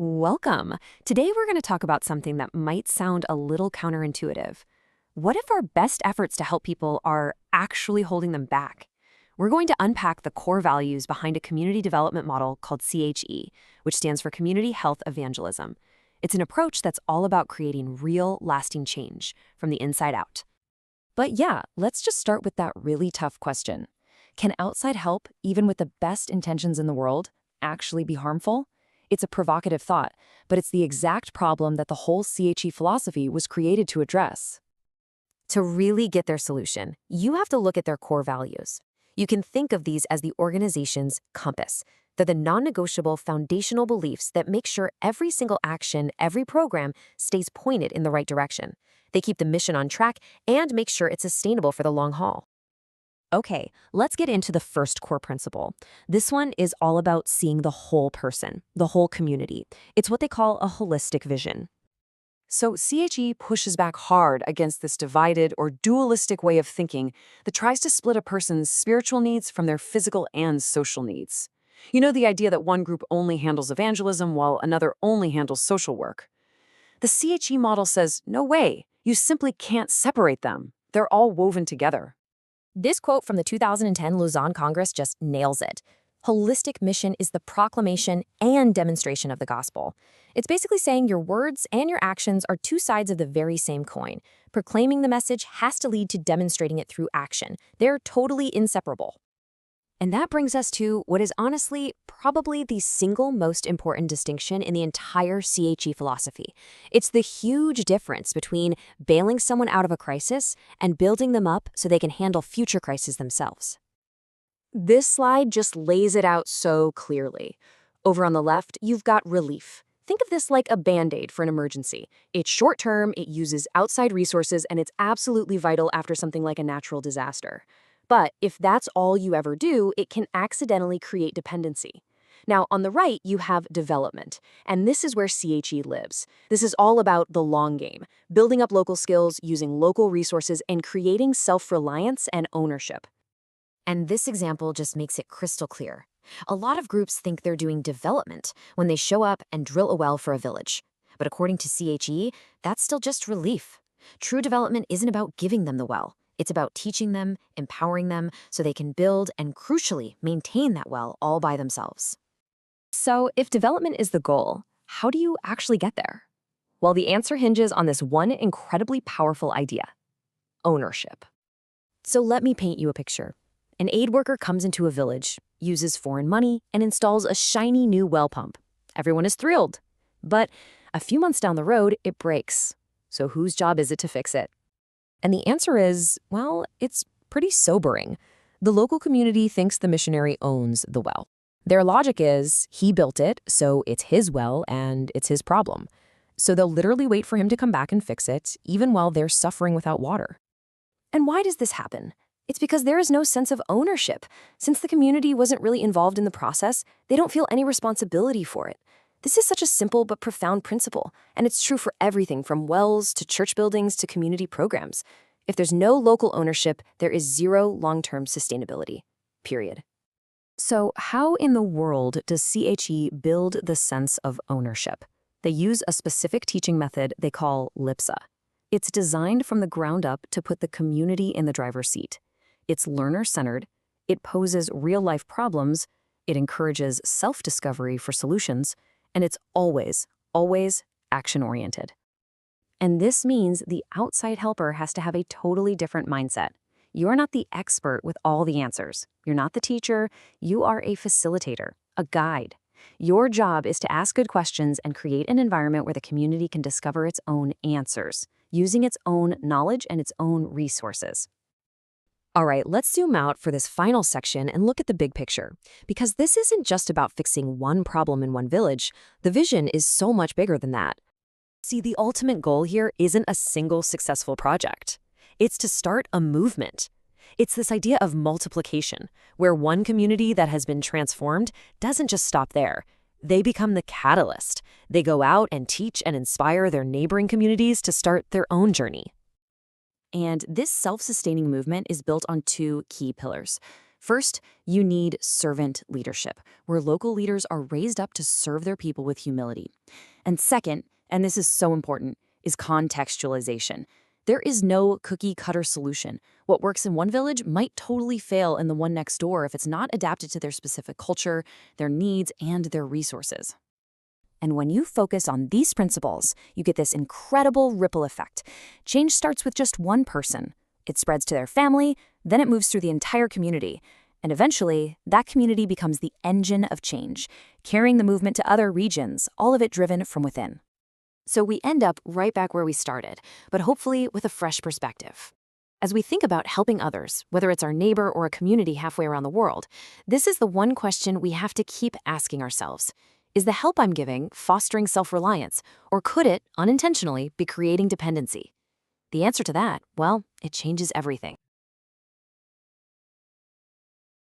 Welcome. Today we're going to talk about something that might sound a little counterintuitive. What if our best efforts to help people are actually holding them back? We're going to unpack the core values behind a community development model called CHE, which stands for Community Health Evangelism. It's an approach that's all about creating real, lasting change from the inside out. But yeah, let's just start with that really tough question. Can outside help, even with the best intentions in the world, actually be harmful? It's a provocative thought, but it's the exact problem that the whole CHE philosophy was created to address. To really get their solution, you have to look at their core values. You can think of these as the organization's compass. They're the non-negotiable foundational beliefs that make sure every single action, every program, stays pointed in the right direction. They keep the mission on track and make sure it's sustainable for the long haul. Okay, let's get into the first core principle. This one is all about seeing the whole person, the whole community. It's what they call a holistic vision. So CHE pushes back hard against this divided or dualistic way of thinking that tries to split a person's spiritual needs from their physical and social needs. You know, the idea that one group only handles evangelism while another only handles social work. The CHE model says, no way, you simply can't separate them. They're all woven together. This quote from the 2010 Lausanne Congress just nails it. Holistic mission is the proclamation and demonstration of the gospel. It's basically saying your words and your actions are two sides of the very same coin. Proclaiming the message has to lead to demonstrating it through action. They're totally inseparable. And that brings us to what is honestly probably the single most important distinction in the entire CHE philosophy. It's the huge difference between bailing someone out of a crisis and building them up so they can handle future crises themselves. This slide just lays it out so clearly. Over on the left, you've got relief. Think of this like a Band-Aid for an emergency. It's short-term, it uses outside resources, and it's absolutely vital after something like a natural disaster. But if that's all you ever do, it can accidentally create dependency. Now, on the right, you have development, and this is where CHE lives. This is all about the long game, building up local skills, using local resources, and creating self-reliance and ownership. And this example just makes it crystal clear. A lot of groups think they're doing development when they show up and drill a well for a village. But according to CHE, that's still just relief. True development isn't about giving them the well. It's about teaching them, empowering them, so they can build and, crucially, maintain that well all by themselves. So, if development is the goal, how do you actually get there? Well, the answer hinges on this one incredibly powerful idea: ownership. So let me paint you a picture. An aid worker comes into a village, uses foreign money, and installs a shiny new well pump. Everyone is thrilled. But a few months down the road, it breaks. So whose job is it to fix it? And the answer is, well, it's pretty sobering. The local community thinks the missionary owns the well. Their logic is, he built it, so it's his well and it's his problem. So they'll literally wait for him to come back and fix it, even while they're suffering without water. And why does this happen? It's because there is no sense of ownership. Since the community wasn't really involved in the process, they don't feel any responsibility for it. This is such a simple but profound principle, and it's true for everything from wells to church buildings to community programs. If there's no local ownership, there is zero long-term sustainability. Period. So how in the world does CHE build the sense of ownership? They use a specific teaching method they call LEPSA. It's designed from the ground up to put the community in the driver's seat. It's learner-centered, it poses real-life problems, it encourages self-discovery for solutions, and it's always, always action-oriented. And this means the outside helper has to have a totally different mindset. You're not the expert with all the answers. You're not the teacher. You are a facilitator, a guide. Your job is to ask good questions and create an environment where the community can discover its own answers, using its own knowledge and its own resources. All right, let's zoom out for this final section and look at the big picture. Because this isn't just about fixing one problem in one village. The vision is so much bigger than that. See, the ultimate goal here isn't a single successful project. It's to start a movement. It's this idea of multiplication, where one community that has been transformed doesn't just stop there. They become the catalyst. They go out and teach and inspire their neighboring communities to start their own journey. And this self-sustaining movement is built on two key pillars. First, you need servant leadership, where local leaders are raised up to serve their people with humility. And second, and this is so important, is contextualization. There is no cookie-cutter solution. What works in one village might totally fail in the one next door if it's not adapted to their specific culture, their needs, and their resources. And when you focus on these principles, you get this incredible ripple effect. Change starts with just one person. It spreads to their family, then it moves through the entire community. And eventually, that community becomes the engine of change, carrying the movement to other regions, all of it driven from within. So we end up right back where we started, but hopefully with a fresh perspective. As we think about helping others, whether it's our neighbor or a community halfway around the world, this is the one question we have to keep asking ourselves. Is the help I'm giving fostering self-reliance, or could it, unintentionally, be creating dependency? The answer to that, well, it changes everything.